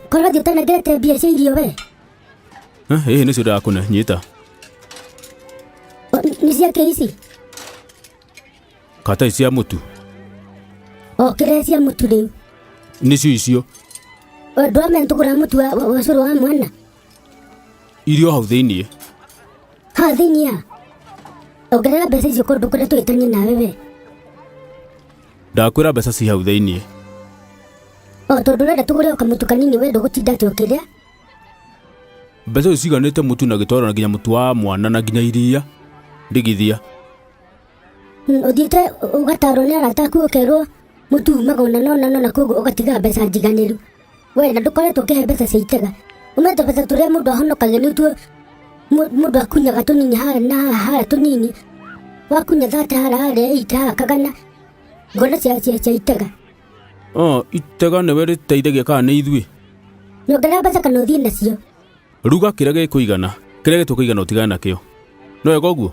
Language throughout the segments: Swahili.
Korwo thiĩ ũtanengerete mbia cia irio we. Nĩcio ndakũne nyita. Nĩ ciake ici? Kata cia mũtu. Kĩrĩa cia mũtu rĩu? Nĩcio icio. Ndwamenya tũgũra mũtu wa cũrũ wa mwana? Irio hau thĩiniĩ. Ha thĩiniĩ ha? Ongerera mbeca icio kũndũ kũrĩa twĩtanie nawe we. Ndakwĩra mbeca ci hau thĩiniĩ. Tondũ ũrenda tũgũre kamũtu kanini we ndũgũtinda atĩ ũkĩrĩa? Mbeca icio ciganĩte mũtu na gĩtoro na nginya mũtu wa mwana na nginya iria. Ndigithia. Ũthiĩte ũgatarwo nĩ arata aku ũkerwo mũtu umaga na koguo ũgatiga mbeca njiganĩru. We na ndũkoretwo ũkĩhe mbeca cia itega. Ũmete mbeca tũrĩa mũndũ ahonokagia nĩ tuo mũndũ akunyaga tũnini haha na haha tũnini. Wakunya thate harĩa ita kagana. Ngona cia itega. Itega nĩwe rĩteithagia kana nĩ ithuĩ. Nyongerera mbeca kana ũthiĩ nacio. Ruga kĩrĩa gĩkũigana. Kĩrĩa gĩtũkũigana ũtigane nakĩo. No wega ũguo?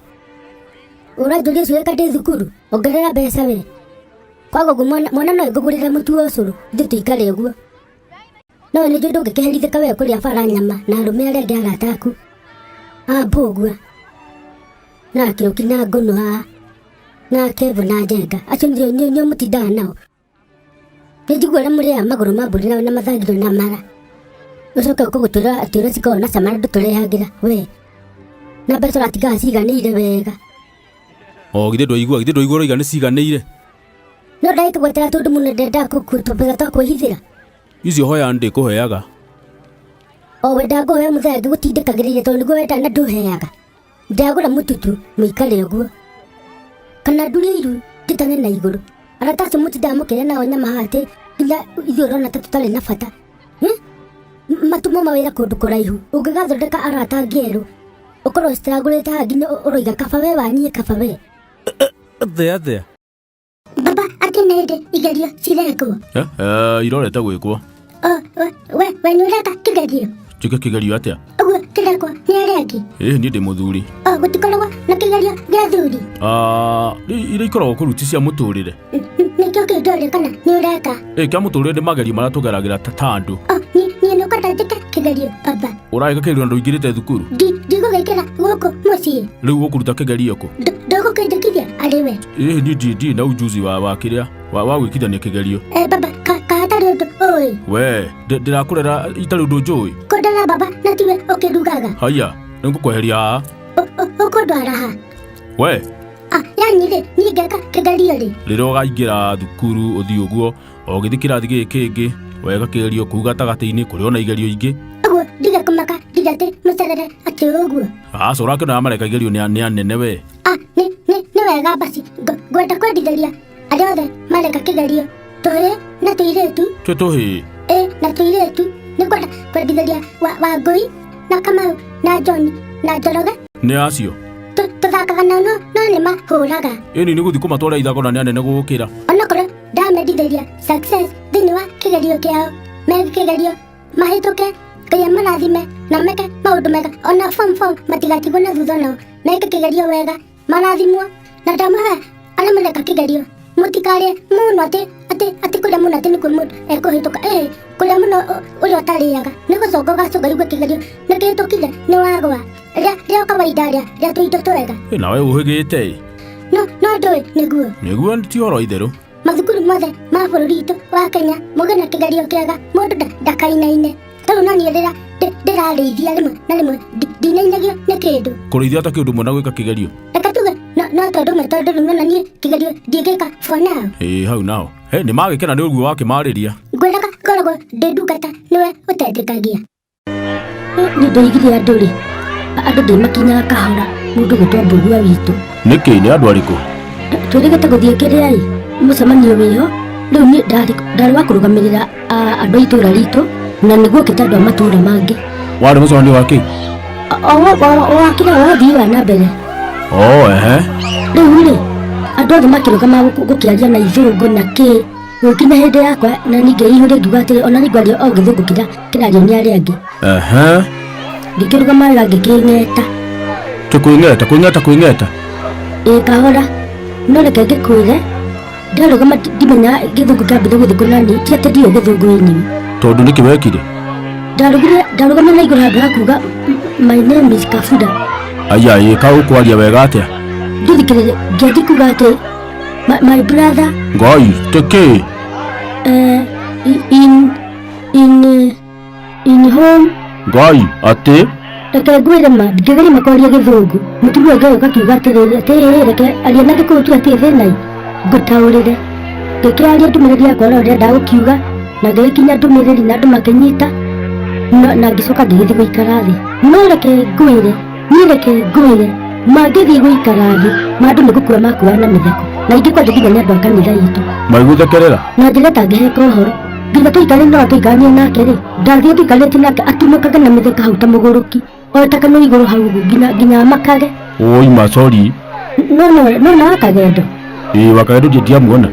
Ũranjũria ũcio weka ndĩ thukuru. Ongerera mbeca we. Kwaga ũguo mwana no ngũgũrĩre mũtu wa ũcũrũ. Ithuĩ tũikare ũguo. No nĩ njũĩ ndũngĩkĩherithĩka we kũrĩa bara nyama na arũme arĩa angĩ arata aku. Mbũgua. Na Kĩũki na Ngũnũ haha. Na Kevo na Njenga. Acio nĩo mũtindaga nao. Nĩ njigua ũrĩa mũrĩaga magũrũ ma mbũri na mathagiro na mara. Ũcoke ũkũgũtwĩra atĩ ũrĩa cikoragwo na cama ndũtũrehagĩra we. Na mbeca ũratigaga ciganĩire wega. Githĩ ndwaigua ũroiga nĩ ciganĩire. No ndagĩkũgwetera tondũ mũno ndenda tũmbeca twa kwĩhithĩra. Icio hoya ndĩkũheaga. Wenda ngũhe mũthenya ngĩgũtindĩkagĩrĩire tondũ nĩguo wenda na ndũheaga. Ndagũra mũtutu mũikare ũguo. Kana ndũrĩ iru njĩtane na igũrũ. Arata acio mũtindaga mũkĩrĩa nao nyama hatĩ nginya ithuĩ ũrona ta tũtarĩ na bata. Matuma mawĩra kũndũ kũraihu. Ũngĩgathondeka arata angĩ erũ. Ũkorwo citiragũrĩte haha nginya ũroiga kaba we wanyie kaba we. Thea. Baba akenende igerio cirekwo. Irorete gwĩkwo. We nĩ ũreka kĩgerio? Njĩke kĩgerio atĩa? Ũguo kĩrekwo nĩ arĩa angĩ? Niĩ ndĩ mũthuri. Gũtikoragwo na kĩgerio gĩa thuri? Iria ikoragwo kũruti cia mũtũrĩre. Nĩkĩo kĩndũrĩ kana nĩ ũreka? Kĩa mũtũrĩre nĩ magerio marĩa tũgeragĩra ta andũ. Niĩ nĩ ũkwenda njĩke kĩgerio baba? Ũragĩka kĩgerio na ndũingĩrĩte thukuru? Ndigũgĩkĩra gũkũ mũciĩ. Rĩu ũkũruta kĩgerio kũ? Ndũgũkĩnjĩkithia arĩ we? Niĩ ndirĩ na ujuzi wa kĩrĩa wa gwĩkithania kĩgerio. Baba hatarĩ ũndũ ũĩ? We ndĩrakũrera itarĩ ũndũ njũĩ. Kũndera baba na tiwe ũkĩrugaga? Haya nĩngũkweheria haha. Ũkũndwara ha? We yani rĩ niĩ ngeka kĩgerio rĩ? Rĩrĩa ũkaingĩra thukuru ũthiĩ ũguo ũgĩthiĩ kĩrathi gĩkĩ kĩngĩ wega kĩgerio kũu gatagatĩ-inĩ kũrĩ ona igerio ingĩ. Ũguo ndigakũmaka nginya atĩ mũcerere atĩ ũguo. Aca ũrakĩona mareka igerio nĩ anene we. Nĩ wega basi ngwenda kwendithĩria arĩa othe mareka kĩgerio tũhĩ na tũirĩtu. Tũhĩ? Na tũirĩtu nĩ ngwenda kwendithĩria Wangũi na Kamau na John na Njoroge. Nĩ acio? Tũthakaga nao no nĩ mahũraga. Ĩni nĩ gũthiĩ kũmatwara ithako na nĩ anene gũgũkĩra. Onakorwo ndamendithĩria success thĩinĩ wa kĩgerio kĩao meke kĩgerio mahĩtũke Ngai marathime na meke maũndũ mega ona form matigatigwo na thutha nao meke kĩgerio wega marathimwo na ndamũhe arĩa mareka kĩgerio mũtikarĩe mũno atĩ kũrĩa mũno atĩ nĩkuo mũndũ ekũhĩtũka. Kũrĩa mũno ũrĩa ũtarĩaga nĩ gũconga ũgacoka igue kĩgerio nĩ kĩhĩtũkire nĩ wagwa rĩa kawaida rĩa tũindo twega. Nawe ũhĩgĩte? No ndũĩ nĩguo? Nĩguo ti ũhoro itherũ. Mathukuru mothe ma bũrũri witũ wa Kenya mũgĩe na kĩgerio kĩega mũndũ ndakainaine. Tondũ no niĩ rĩrĩa ndĩrarĩithia rĩmwe na rĩmwe ndinainagio nĩ kĩndũ. Kũrĩithia ta kĩndũ mwana gwĩka kĩgerio? Reka tuge no tondũ rĩmwe na niĩ kĩgerio ndingĩka for now. Hau nao nĩ magĩkena nĩ ũguo wakĩmarĩria. Ngwendaga ngoragwo ndĩ ndungata nĩwe ũtendekagia. Nĩ ndoigire andũ rĩ andũ ndĩmakinyaga kahora mũndũ gũtwa mbũgua witũ. Nĩkĩ nĩ andũ arĩkũ? Twĩrĩgĩte gũthiĩ kĩrĩa mũcemanio wĩho rĩu niĩ ndarĩ wa kũrũgamĩrĩra andũ a itũũra ritũ na nĩguo kĩta andũ a matũũra mangĩ. Warĩ mũcemanio wa kĩ? wa kĩrĩa wa ũthii wa na mbere. Rĩu rĩ andũ othe makĩrũgama gũkĩaria na ithũngũ na kĩ gũkinya hĩndĩ yakwa na ningĩ ihũrĩ ngiuga atĩrĩ ona nĩngwaria o gĩthũngũ kĩrario nĩ arĩa angĩ. Ngĩkĩrũgama wega ngĩkĩng'eta. Kũing'eta? Kahora no reke ngĩkwĩre ndarũgama ndimenya gĩthũngũ kĩambĩte gũthĩ kũnani ti atĩ ndiũĩ gĩthũngũ-inĩ. Tondũ nĩkĩ wekire? ndarugama na iguru handå ha kuga my name is Kafuda. Aya ika ukwaria wega atia Ndithikirire ngethi kuga ati my brother Ngai teke in home Ngai ati reke ngwire ma ngigeri makoria githungu mutumia ngai ukakiuga atiriri ati reke aria na gikuyu tu ati thinai ngutaurire ngikiraria ndumiriri yakwa na uria ndagukiuga na ngikinya ndumiriri na andu makinyita na ngicoka ngigithii guikara thi no reke ngwire mangithii guikara thi mandu ni gukua makua na mitheko na ingĩ kwanja nginya nĩ andũ a kanitha itũ maiguthekerera na njĩra tangĩheka ũhoro nginya tũikare no tũikaranie nake rĩ ndathiĩ tũikarĩte nake atumũkaga na mĩtheka hau ta mũgũrũki ota kanua igũrũ hau nginya makage oi macori no na wakagendo wakagendo ndiamuona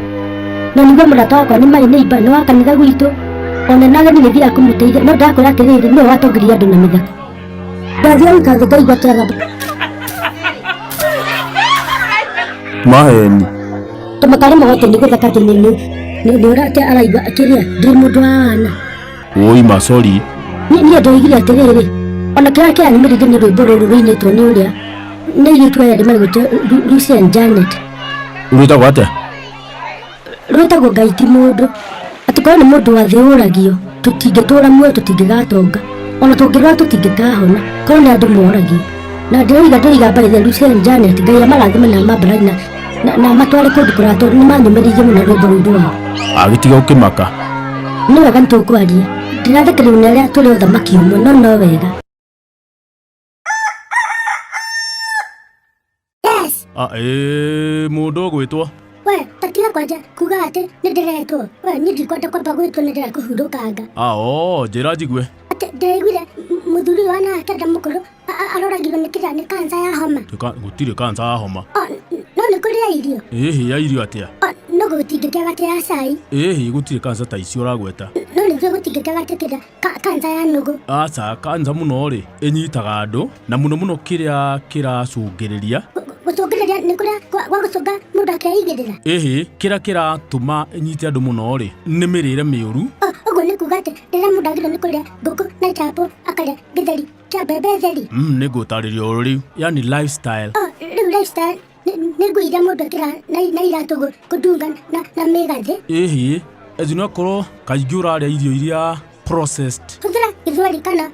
na niguo mũrata wakwa nĩ marĩ nĩimba nĩ wa kanitha gwitũ ona nageni nĩ thiaga kũmũteithia no ndakwĩra atĩrĩrĩ nĩwe watongoria andũ na mĩtheko ndathiĩ gũikathĩ ndaigua kĩaga maheni tũmakare mũgote nĩ gũthaka atĩ nĩ ũrate araigua akĩrĩa ndĩ mũndũ wa wana oi macori niĩ ndoigire atĩrĩrĩ ona kĩrĩa kĩanyumĩrĩire nĩ rwĩmbo rũrũ rũinĩtwo nĩ ũrĩa nĩ airĩtu aya ndĩ marĩgwĩte Lucy and Janet rwĩtagwo atĩa rwĩtagwo Ngai ti mũndũ atĩ korwo nĩ mũndũ wa thĩ ũragio tũtingĩtũra muoyo tũtingĩgatonga ona tũngĩrwara tũtingĩkahona korwo nĩ andũ moragio na ndĩroiga mbarĩthia Lucy and Janet Ngai amarathime na mambarathi na matware kũndũ kũratũ nĩ manyũmĩrĩirie mũno rwĩmbo rũu rwao agĩtiga ũkĩmaka nĩ wega nĩtũkwaria ndĩrathekererio nĩ arĩa tũrĩ ũthamaki ũmwe no wega mũndũ ũgwĩtwo we tatiga kwanja kuga atĩ nĩ ndĩretwo we niĩ ndikwenda kwamba gwĩtwo nĩ ndĩrakũhurũkanga njĩra njigue atĩ ndĩraiguire mũthuri ũyũ anakenda mũkũrũ aroragirwo nĩ kĩrĩa nĩ kanca ya homa gũtirĩ kanca ya homa no nĩ kũrĩa irio ya irio atĩa no gũtingĩkĩaga atĩ ya cai gũtirĩ kanca ta icio ũragweta no nĩguo gũtingĩkĩaga atĩ kĩrĩa kanca ya nũgũ aca kanca mũno rĩ ĩnyitaga andũ na mũno kĩrĩa kĩracũngĩrĩria gũcũngĩrĩria nĩ kũrĩa gwa gũcũnga mũndũ akeigĩrĩra kĩrĩa kĩratũma ĩnyite andũ mũno rĩ nĩ mĩrĩre mĩũru ũguo nĩ kuga atĩ rĩrĩa mũndũ agĩrĩirwo nĩ kũrĩa ngũkũ na itambo akarĩa gĩtheri kĩa mbembe theri nĩ ngũtarĩria o rĩu yani lifestyle rĩu lifestyle nĩ nguo iria mũndũ ekĩra na iratũ kũndunga na mĩgathĩ ĩnokorwo kaingĩ ũrarĩa irio iria processed hũthĩra gĩthweri kana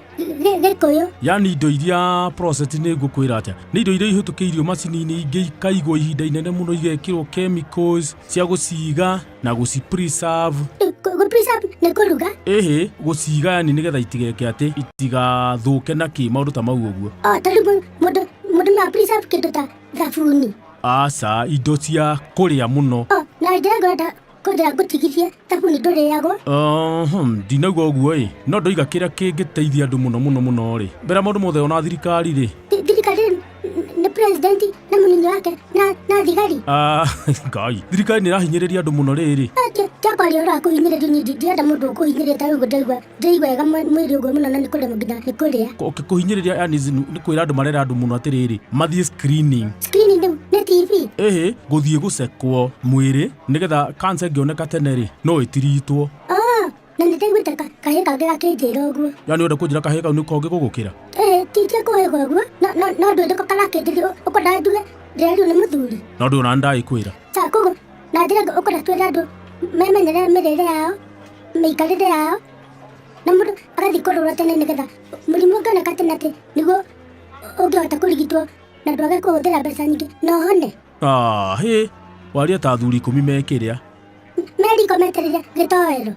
gĩkũyũ yani indo iria processed nĩ ngũkwĩra atĩa nĩ indo iria ihĩtũkĩirio macini-inĩ ingĩ ikaigwo ihinda inene mũno igekĩrwo chemicals cia gũciga na gũcipreserve nĩ kũruga gũciga yani nĩgetha itigeke atĩ itigathũke na kĩ maũndũ ta mau ũguo tarĩu mũndũ no preserve kĩndũ ta thabuni aca indo cia kũrĩa mũno na ndĩrenda kũndĩra ngũtigithie thabuni ndũrĩagwo ndinauga ũguo no ndoiga kĩrĩa kĩngĩteithia andũ mũno rĩ mbere maũndũ mothe ona thirikari rĩ thirikari nĩ president na mũnini wake na thigari Ngai thirikari nĩ ĩrahinyĩrĩria andũ mũno rĩrĩ kĩakwaria ũrakũhinyĩrĩrio ndirenda mũndũ ũkũhinyĩrĩria ta ũguo ndaigua wega mwĩrĩ ũguo mũno na nĩ kũrĩa nginya nĩ kũrĩa kũhinyĩrĩria yani nĩ kwĩra andũ marera andũ mũno atĩrĩrĩ mathiĩ screening nĩ TV gũthiĩ gũcekwo mwĩrĩ nĩgetha kanca ĩngĩoneka tene rĩ no ĩtiritwo na nĩ ndaiguĩte kahĩĩ kangĩ gakĩnjĩra ũguo yani wenda kũnjĩra kahĩĩ kau nĩ kongĩ gũgũkĩra titie kũhĩga ũguo no ndwende ko karakĩnjĩria ũkwendaga nduge ndĩrerirwo nĩ mũthuri no ndĩ ona ndagĩkwĩra koguo na njĩra ũkwenda twĩre andũ memenyere mĩrĩre yao mĩikarĩre yao na mũndũ agathiĩ kũrorwo tene nĩgetha mũrimũ ũngĩoneka tene atĩ nĩguo ũngĩhota kũrigitwo na ndwage kũhũthĩra mbeca nyingĩ no hone waria ta athuri 10 mekĩrĩa meriko metereire gĩtoero